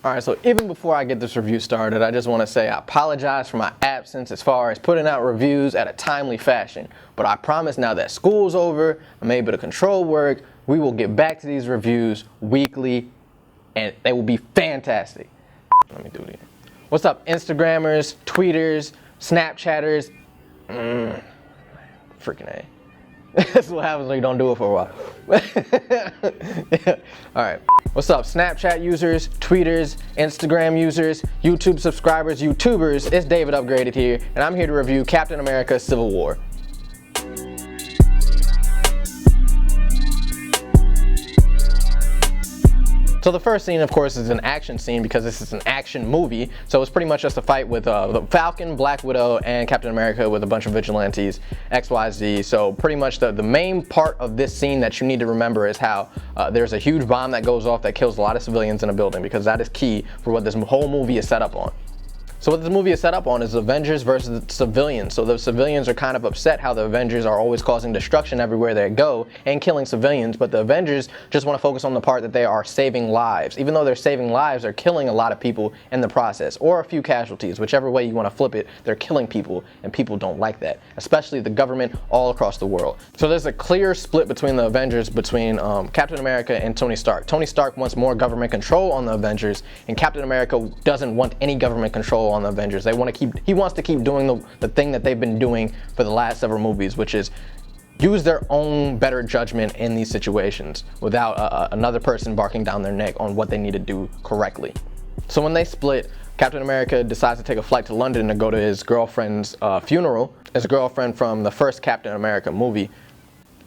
Alright, so even before I get this review started, I just want to say I apologize for my absence as far as putting out reviews at a timely fashion. But I promise now that school's over, I'm able to control work, we will get back to these reviews weekly, and they will be fantastic. Let me do it again. What's up, Instagrammers, tweeters, Snapchatters? Freaking A. That's what happens when you don't do it for a while. Yeah. Alright. What's up, Snapchat users, tweeters, Instagram users, YouTube subscribers, YouTubers? It's David Upgraded here, and I'm here to review Captain America: Civil War. So the first scene, of course, is an action scene because this is an action movie. So it's pretty much just a fight with the Falcon, Black Widow, and Captain America with a bunch of vigilantes, XYZ. So pretty much the main part of this scene that you need to remember is how there's a huge bomb that goes off that kills a lot of civilians in a building, because that is key for what this whole movie is set up on. So what this movie is set up on is Avengers versus the civilians. So the civilians are kind of upset how the Avengers are always causing destruction everywhere they go and killing civilians, but the Avengers just want to focus on the part that they are saving lives. Even though they're saving lives, they're killing a lot of people in the process, or a few casualties. Whichever way you want to flip it, they're killing people, and people don't like that, especially the government all across the world. So there's a clear split between the Avengers, between Captain America and Tony Stark. Tony Stark wants more government control on the Avengers, and Captain America doesn't want any government control on the Avengers. He wants to keep doing the thing that they've been doing for the last several movies, which is use their own better judgment in these situations without another person barking down their neck on what they need to do correctly. So when they split, Captain America decides to take a flight to London to go to his girlfriend's funeral, his girlfriend from the first Captain America movie.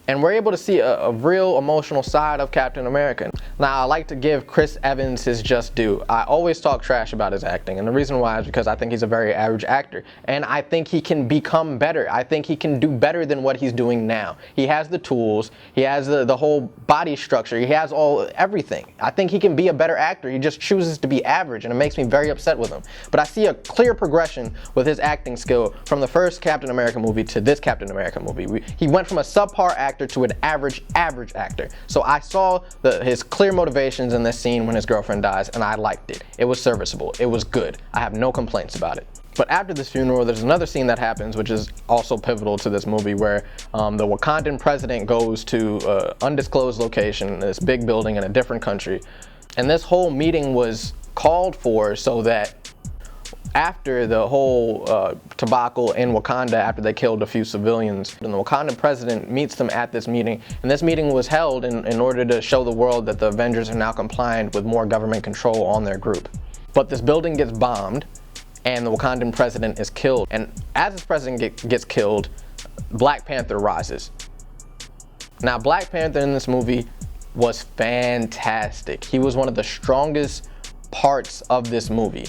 And we're able to see a real emotional side of Captain America. Now, I like to give Chris Evans his just due. I always talk trash about his acting, and the reason why is because I think he's a very average actor. And I think he can become better. I think he can do better than what he's doing now. He has the tools, he has the whole body structure, he has everything. I think he can be a better actor. He just chooses to be average, and it makes me very upset with him. But I see a clear progression with his acting skill from the first Captain America movie to this Captain America movie. He went from a subpar actor to an average actor. So I saw his clear motivations in this scene when his girlfriend dies, and I liked it. It was serviceable. It was good. I have no complaints about it. But after this funeral, there's another scene that happens, which is also pivotal to this movie, where the Wakandan president goes to an undisclosed location in this big building in a different country. And this whole meeting was called for so that after the whole debacle in Wakanda, after they killed a few civilians, and the Wakandan president meets them at this meeting. And this meeting was held in order to show the world that the Avengers are now compliant with more government control on their group. But this building gets bombed, and the Wakandan president is killed. And as this president gets killed, Black Panther rises. Now, Black Panther in this movie was fantastic. He was one of the strongest parts of this movie.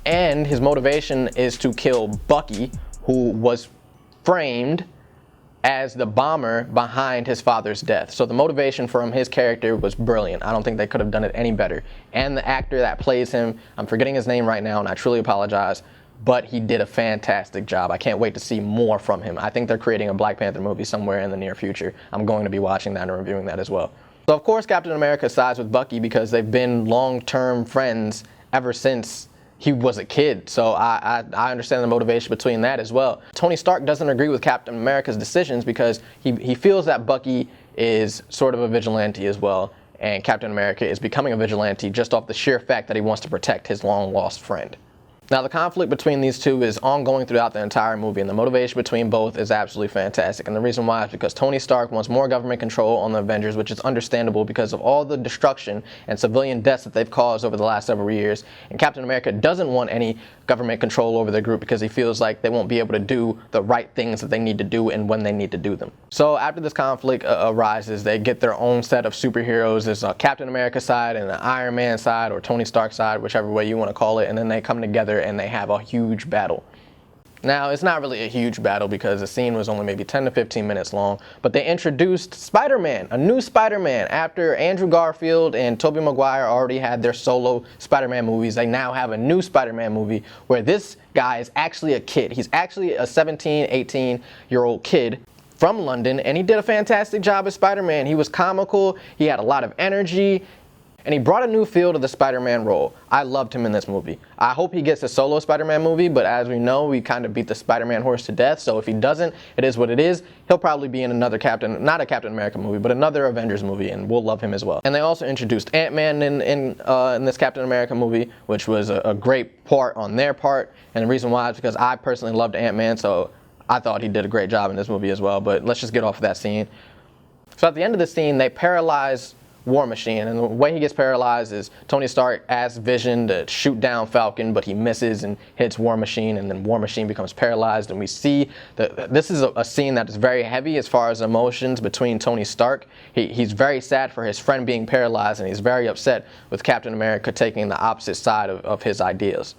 And his motivation is to kill Bucky, who was framed as the bomber behind his father's death. So the motivation from his character was brilliant. I don't think they could have done it any better. And the actor that plays him, I'm forgetting his name right now, and I truly apologize, but he did a fantastic job. I can't wait to see more from him. I think they're creating a Black Panther movie somewhere in the near future. I'm going to be watching that and reviewing that as well. So of course Captain America sides with Bucky because they've been long-term friends ever since he was a kid, so I understand the motivation between that as well. Tony Stark doesn't agree with Captain America's decisions because he feels that Bucky is sort of a vigilante as well, and Captain America is becoming a vigilante just off the sheer fact that he wants to protect his long-lost friend. Now, the conflict between these two is ongoing throughout the entire movie, and the motivation between both is absolutely fantastic. And the reason why is because Tony Stark wants more government control on the Avengers, which is understandable because of all the destruction and civilian deaths that they've caused over the last several years. And Captain America doesn't want any government control over their group because he feels like they won't be able to do the right things that they need to do and when they need to do them. So after this conflict arises, they get their own set of superheroes. There's a Captain America side and an Iron Man side, or Tony Stark side, whichever way you want to call it, and then they come together and they have a huge battle. Now, it's not really a huge battle because the scene was only maybe 10 to 15 minutes long, but they introduced Spider-Man, a new Spider-Man. After Andrew Garfield and Tobey Maguire already had their solo Spider-Man movies, they now have a new Spider-Man movie where this guy is actually a kid. He's actually a 17, 18-year-old kid from London, and he did a fantastic job as Spider-Man. He was comical, he had a lot of energy, and he brought a new feel to the Spider-Man role. I loved him in this movie. I hope he gets a solo Spider-Man movie, but as we know, we kind of beat the Spider-Man horse to death, so if he doesn't, it is what it is. He'll probably be in another not a Captain America movie, but another Avengers movie, and we'll love him as well. And they also introduced Ant-Man in this Captain America movie, which was a great part on their part, and the reason why is because I personally loved Ant-Man, so I thought he did a great job in this movie as well, but let's just get off of that scene. So at the end of the scene, they paralyze War Machine, and the way he gets paralyzed is Tony Stark asks Vision to shoot down Falcon, but he misses and hits War Machine, and then War Machine becomes paralyzed, and we see that this is a scene that is very heavy as far as emotions between Tony Stark. He's very sad for his friend being paralyzed, and he's very upset with Captain America taking the opposite side of his ideas.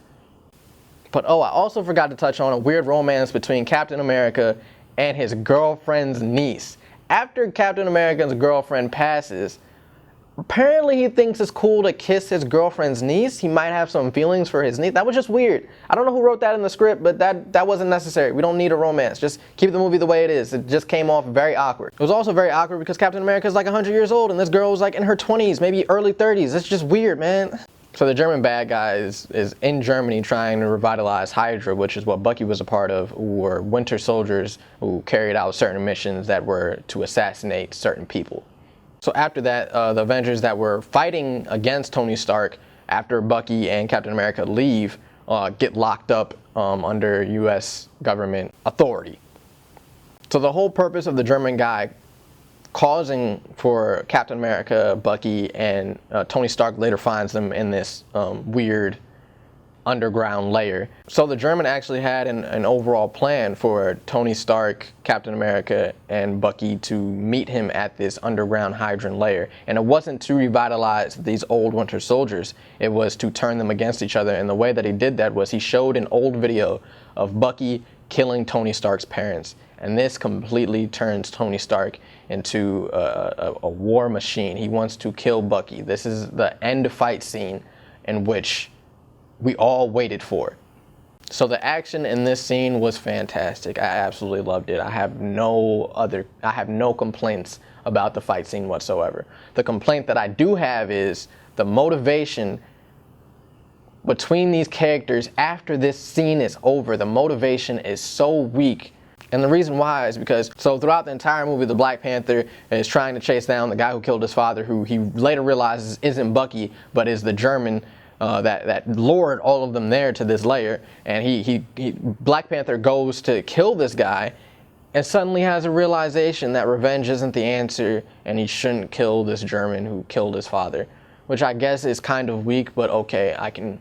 But I also forgot to touch on a weird romance between Captain America and his girlfriend's niece. After Captain America's girlfriend passes, apparently he thinks it's cool to kiss his girlfriend's niece. He might have some feelings for his niece. That was just weird. I don't know who wrote that in the script, but that wasn't necessary. We don't need a romance. Just keep the movie the way it is. It just came off very awkward. It was also very awkward because Captain America is like 100 years old and this girl was like in her 20s, maybe early 30s. It's just weird, man. So the German bad guy is in Germany trying to revitalize Hydra, which is what Bucky was a part of, who were Winter Soldiers who carried out certain missions that were to assassinate certain people. So after that, the Avengers that were fighting against Tony Stark after Bucky and Captain America leave get locked up under U.S. government authority. So the whole purpose of the German guy causing for Captain America, Bucky, and Tony Stark later finds them in this weird underground layer. So the German actually had an overall plan for Tony Stark, Captain America, and Bucky to meet him at this underground Hydran layer. And it wasn't to revitalize these old Winter Soldiers, it was to turn them against each other. And the way that he did that was he showed an old video of Bucky killing Tony Stark's parents. And this completely turns Tony Stark into a war machine. He wants to kill Bucky. This is the end fight scene in which we all waited for. So the action in this scene was fantastic. I absolutely loved it. I have no complaints about the fight scene whatsoever. The complaint that I do have is the motivation between these characters after this scene is over. The motivation is so weak. And the reason why is because, so throughout the entire movie, the Black Panther is trying to chase down the guy who killed his father, who he later realizes isn't Bucky, but is the German that lured all of them there to this layer. And Black Panther goes to kill this guy and suddenly has a realization that revenge isn't the answer and he shouldn't kill this German who killed his father. Which I guess is kind of weak, but okay, I can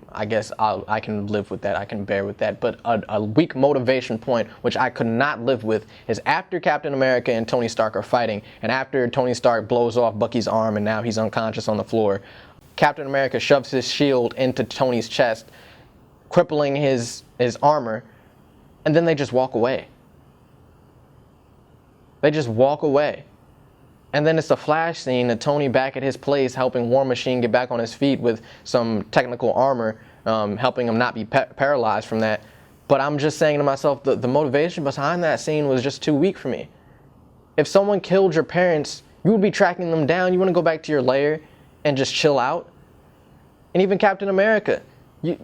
live with that, I can bear with that. But a weak motivation point, which I could not live with, is after Captain America and Tony Stark are fighting, and after Tony Stark blows off Bucky's arm and now he's unconscious on the floor, Captain America shoves his shield into Tony's chest, crippling his armor, and then they just walk away. They just walk away. And then it's a flash scene of Tony back at his place helping War Machine get back on his feet with some technical armor, helping him not be paralyzed from that. But I'm just saying to myself, the motivation behind that scene was just too weak for me. If someone killed your parents, you would be tracking them down. You want to go back to your lair and just chill out? And even Captain America, you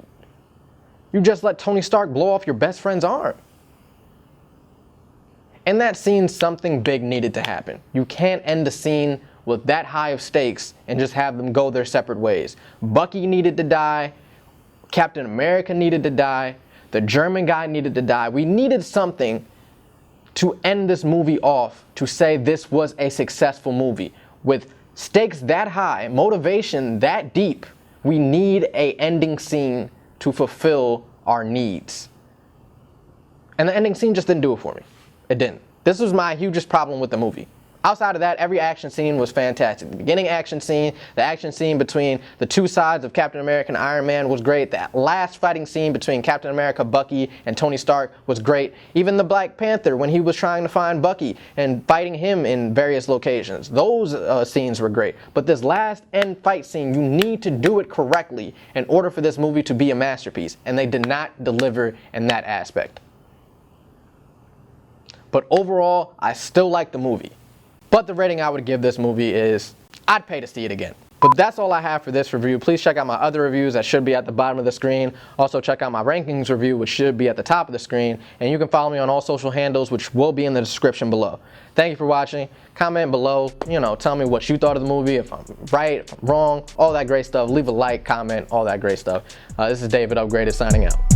just let Tony Stark blow off your best friend's arm. In that scene, something big needed to happen. You can't end the scene with that high of stakes and just have them go their separate ways. Bucky needed to die. Captain America needed to die. The German guy needed to die. We needed something to end this movie off, to say this was a successful movie. With stakes that high, motivation that deep, we need an ending scene to fulfill our needs. And the ending scene just didn't do it for me. It didn't. This was my hugest problem with the movie. Outside of that, every action scene was fantastic. The beginning action scene, the action scene between the two sides of Captain America and Iron Man was great. That last fighting scene between Captain America, Bucky, and Tony Stark was great. Even the Black Panther, when he was trying to find Bucky and fighting him in various locations, those scenes were great. But this last end fight scene, you need to do it correctly in order for this movie to be a masterpiece. And they did not deliver in that aspect. But overall, I still like the movie. But the rating I would give this movie is, I'd pay to see it again. But that's all I have for this review. Please check out my other reviews that should be at the bottom of the screen. Also check out my rankings review, which should be at the top of the screen. And you can follow me on all social handles, which will be in the description below. Thank you for watching. Comment below, tell me what you thought of the movie, if I'm right, if I'm wrong, all that great stuff. Leave a like, comment, all that great stuff. This is David Upgraded signing out.